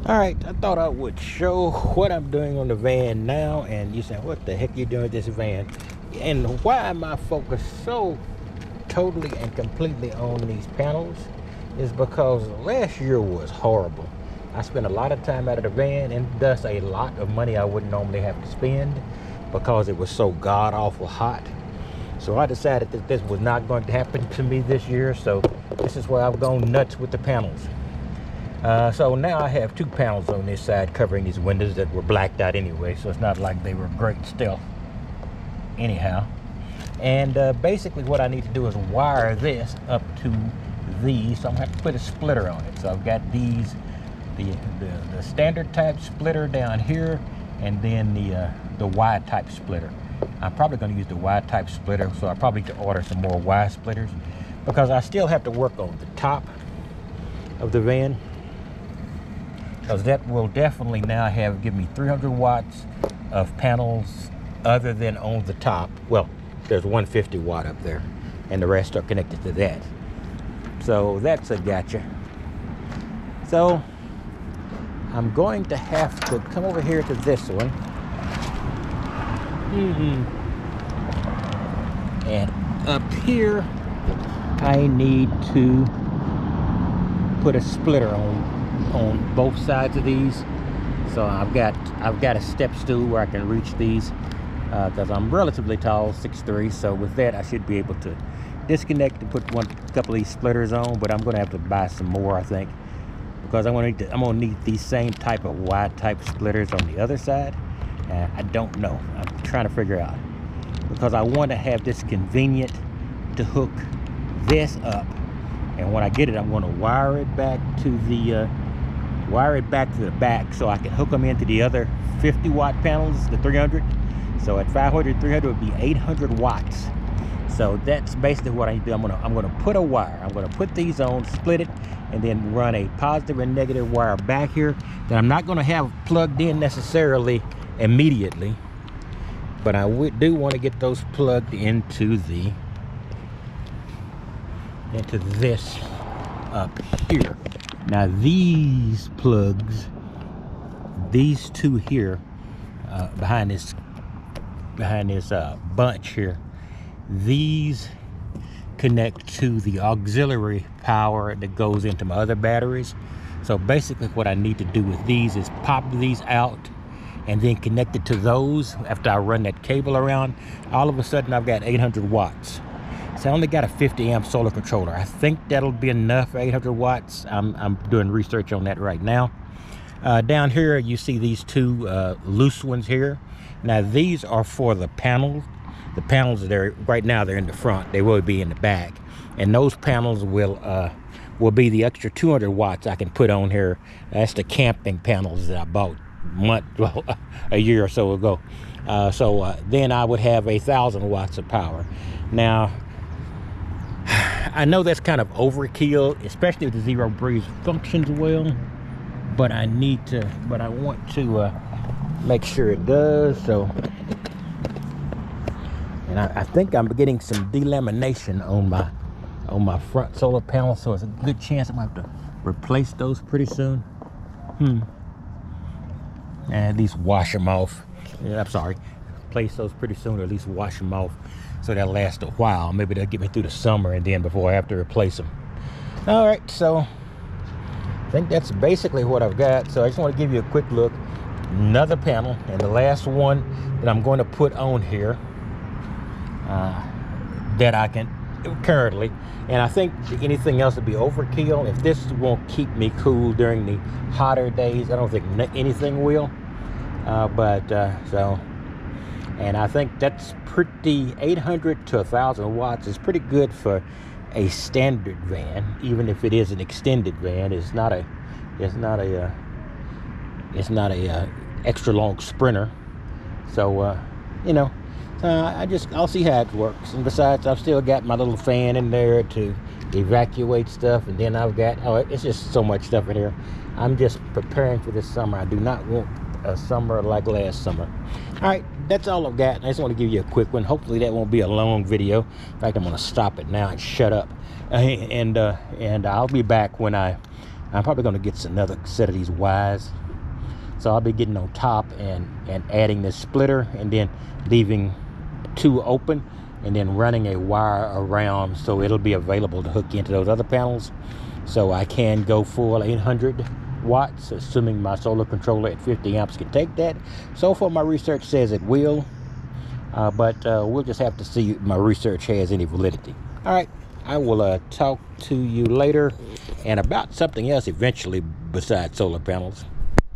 All right, I thought I would show what I'm doing on the van now, and you say, what the heck are you doing with this van? And why am I focused so totally and completely on these panels is because last year was horrible. I spent a lot of time out of the van, and thus a lot of money I wouldn't normally have to spend because it was so god-awful hot. So I decided that this was not going to happen to me this year, so this is why I've gone nuts with the panels. So now I have two panels on this side covering these windows that were blacked out anyway, so it's not like they were great still anyhow. And basically what I need to do is wire this up to these, so I'm going to have to put a splitter on it. So I've got these, the standard type splitter down here, and then the Y type splitter. I'm probably going to use the Y type splitter, so I probably need to order some more Y splitters because I still have to work on the top of the van, because that will definitely now give me 300 watts of panels other than on the top. Well, there's 150 watt up there, and the rest are connected to that. So that's a gotcha. So I'm going to have to come over here to this one. And up here, I need to put a splitter on both sides of these. So I've got a step stool where I can reach these because I'm relatively tall, 6'3". So with that, I should be able to disconnect and put a couple of these splitters on. But I'm going to have to buy some more, I think, because I'm going to need these same type of Y type splitters on the other side. I don't know. I'm trying to figure out, because I want to have this convenient to hook this up, and when I get it, I'm going to wire it back to the back so I can hook them into the other 50 watt panels, the 300. So at 500, 300 would be 800 watts. So that's basically what I need to do. I'm going to put a wire. I'm going to put these on, split it, and then run a positive and negative wire back here that I'm not going to have plugged in necessarily immediately, but I do want to get those plugged into this up here. Now these plugs, these two here, behind this bunch here, these connect to the auxiliary power that goes into my other batteries. So basically what I need to do with these is pop these out and then connect it to those. After I run that cable around, all of a sudden I've got 800 watts. So I only got a 50 amp solar controller. I think that'll be enough, 800 watts. I'm doing research on that right now. Down here you see these two loose ones here. Now these are for the panels. The panels are right now, they're in the front. They will be in the back, and those panels will be the extra 200 watts I can put on here. That's the camping panels that I bought a year or so ago. Then I would have 1,000 watts of power. Now I know that's kind of overkill, especially if the zero breeze functions well, but I want to make sure it does. So, and I think I'm getting some delamination on my front solar panel, so it's a good chance I'm gonna have to replace those pretty soon. And at least wash them off. Yeah, I'm sorry, replace those pretty soon, or at least wash them off so they'll last a while. Maybe they'll get me through the summer, and then before I have to replace them. All right, so I think that's basically what I've got. So I just want to give you a quick look. Another panel, and the last one that I'm going to put on here that I can currently, and I think anything else would be overkill. If this won't keep me cool during the hotter days, I don't think anything will. And I think that's pretty, 800 to 1,000 watts is pretty good for a standard van, even if it is an extended van. It's not a extra long Sprinter. So you know, I'll see how it works. And besides, I've still got my little fan in there to evacuate stuff, and then I've got, it's just so much stuff in here. I'm just preparing for this summer. I do not want a summer like last summer. All right, that's all I've got. I just want to give you a quick one. Hopefully that won't be a long video. In fact, I'm going to stop it now and shut up. And I'll be back when I I'm probably going to get another set of these Ys. So I'll be getting on top and adding this splitter, and then leaving 2 open, and then running a wire around so it'll be available to hook into those other panels. So I can go full 800 watts, assuming my solar controller at 50 amps can take that. So far my research says it will, but we'll just have to see if my research has any validity. All right, I will talk to you later and about something else eventually besides solar panels.